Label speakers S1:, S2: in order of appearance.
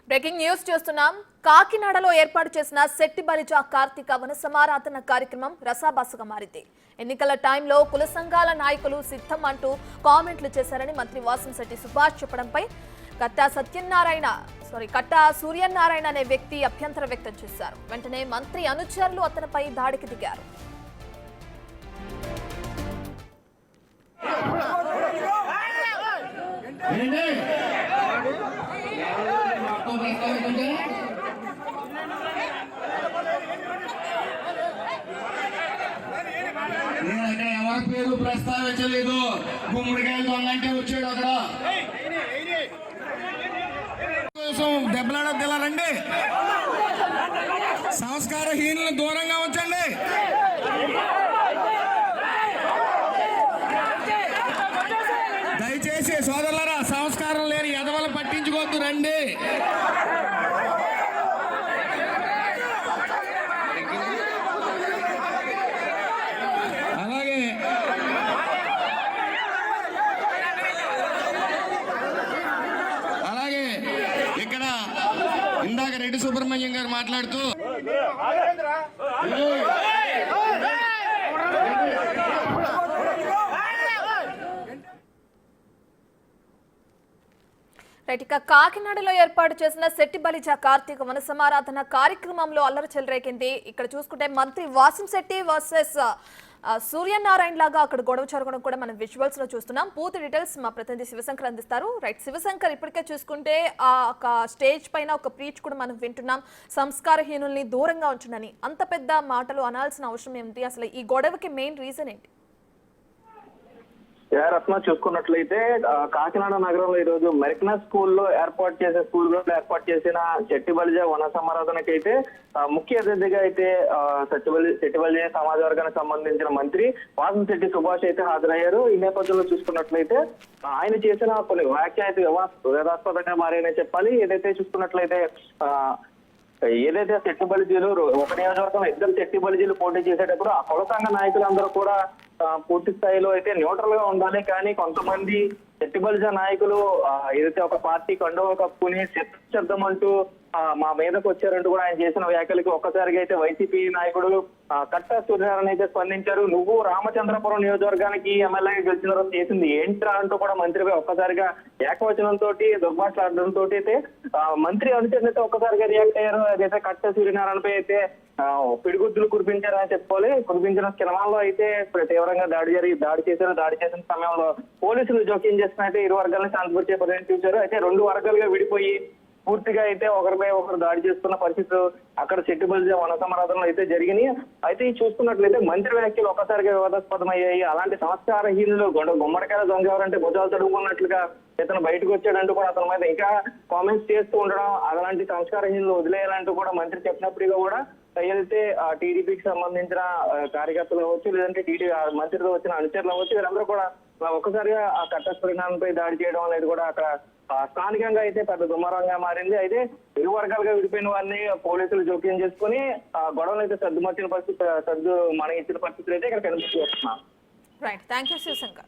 S1: Breaking news చూస్తున్నాం. కాకినాడలో ఏర్పాటు చేసిన శెట్టి బలిజ కార్తీక వన సమారాధన కార్యక్రమం రసాబసగా మారింది. ఎన్నికల టైంలో కుల సంఘాల నాయకులు సిద్ధం అంటూ కామెంట్లు చేశారని మంత్రి వాసంశెట్టి సుభాష్ చెప్పడంపై కట్టా సూర్యనారాయణ అనే వ్యక్తి అభ్యంతరం వ్యక్తం చేశారు. వెంటనే మంత్రి అనుచరులు అతనిపై దాడికి దిగారు.
S2: నేను అక్కడ ఎవరి పేరు ప్రస్తావించలేదు. గుమ్మడికాయలు దొంగంటే వచ్చాడు అక్కడ దెబ్బలాడ రండి. సంస్కారహీనులను దూరంగా ఉంచండి. దయచేసి సోదరులారా, సంస్కారం లేని ఎదవలు పట్టించుకోవద్దు, రండి. అలాగే ఇక్కడ ఇందాక రెడ్డి సుబ్రహ్మణ్యం గారు మాట్లాడుతూ
S1: కాకినాడలో ఏర్పాటు చేసిన శెట్టి బలిజ కార్తీక వన సమారాధన కార్యక్రమంలో అల్లరి చెలరేగింది. ఇక్కడ చూసుకుంటే మంత్రి వాసంశెట్టి వర్సెస్ సూర్యనారాయణ లాగా అక్కడ గొడవ జరగడం కూడా మనం విజువల్స్ లో చూస్తున్నాం. పూర్తి డీటెయిల్స్ మా ప్రతినిధి శివశంకర్ అందిస్తారు. రైట్ శివశంకర్, ఇప్పటికే చూసుకుంటే ఒక స్టేజ్ పైన ఒక ప్రీచ్ కూడా మనం వింటున్నాం, సంస్కారహీనుల్ని దూరంగా ఉంచునని. అంత పెద్ద మాటలు అనాల్సిన అవసరం ఏమిటి? అసలు ఈ గొడవకి మెయిన్ రీజన్ ఏంటి?
S3: రత్న చూసుకున్నట్లయితే కాకినాడ నగరంలో ఈ రోజు మెరిక్నా స్కూల్లో ఏర్పాటు చేసిన శెట్టి బలిజ వన సమారాధనకి అయితే ముఖ్య అతిథిగా అయితే శెట్టి బలిజ సమాజ వర్గానికి సంబంధించిన మంత్రి వాసంశెట్టి సుభాష్ అయితే హాజరయ్యారు. ఈ నేపథ్యంలో చూసుకున్నట్లయితే ఆయన చేసిన కొన్ని వ్యాఖ్యలు వివాదాస్పదంగా మారాయని చెప్పాలి. ఏదైతే శెట్టి బలిజీలు ఒక నియోజకవర్గంలో ఇద్దరు శెట్టి బలిజీలు పోటీ చేసేటప్పుడు ఆ కుల సంఘ నాయకులందరూ కూడా పూర్తి స్థాయిలో అయితే న్యూట్రల్ గా ఉండాలి. కానీ కొంతమంది శెట్టి బలిజ నాయకులు ఏదైతే ఒక పార్టీ కండువ కప్పుకుని శబ్దం అంటూ మా మీదకు వచ్చారంటూ కూడా ఆయన చేసిన వ్యాఖ్యలకి ఒక్కసారిగా అయితే వైసీపీ నాయకుడు కట్టా సూర్యనారాయణ అయితే స్పందించారు. నువ్వు రామచంద్రపురం నియోజకవర్గానికి ఎమ్మెల్యేగా గెలిచిన తర్వాత చేసింది ఏంట్రా అంటూ కూడా మంత్రిపై ఒక్కసారిగా ఏకవచనంతో దుర్భాషలాడడంతో అయితే మంత్రి అనుచరులైతే ఒక్కసారిగా రియాక్ట్ అయ్యారు. అదైతే కట్టా సూర్యనారాయణపై అయితే పిడిగుద్దులు కురిపించారని చెప్పుకోవాలి. కురిపించిన క్షణాల్లో అయితే తీవ్రంగా దాడి చేసిన సమయంలో పోలీసులు జోక్యం చేసినట్టు ఇరు వర్గాలను శాంతిపరిచే పరిస్థితి చూశారు. అయితే రెండు వర్గాలుగా విడిపోయి పూర్తిగా అయితే ఒకరిపై ఒకరు దాడి చేస్తున్న పరిస్థితులు అక్కడ శెట్టి బలిజ వన సమారాధనలో అయితే జరిగినాయి. అయితే చూసుకున్నట్లయితే మంత్రి వ్యాఖ్యలు ఒక్కసారిగా వివాదాస్పదమయ్యాయి. అలాంటి సంస్కారహీనులు గుమ్మడికాయల దొంగ ఎవరంటే భుజాలు తడుముకున్నట్లుగా ఇతను బయటకు వచ్చాడంటూ కూడా అతని మీద ఇంకా కామెంట్స్ చేస్తూ ఉండడం, అలాంటి సంస్కారహీనులు వదిలేయాలంటూ కూడా మంత్రి చెప్పినప్పటికీ కూడా ఏదైతే టీడీపీకి సంబంధించిన కార్యకర్తలు అవ్వచ్చు, లేదంటే మంత్రితో వచ్చిన అనుచరులు అవ్వచ్చు, వీరందరూ కూడా ఒక్కసారిగా ఆ కట్టా సూర్యనారాయణపై దాడి చేయడం అనేది కూడా అక్కడ స్థానికంగా అయితే పెద్ద దుమారంగా మారింది. అయితే ఇరు వర్గాలుగా విడిపోయిన వారిని పోలీసులు జోక్యం చేసుకుని గొడవలు అయితే సర్దుమర్చిన పరిస్థితులు అయితే ఇక్కడ కనిపిస్తూ వస్తున్నాం.
S1: Right, thank you Shivshankar.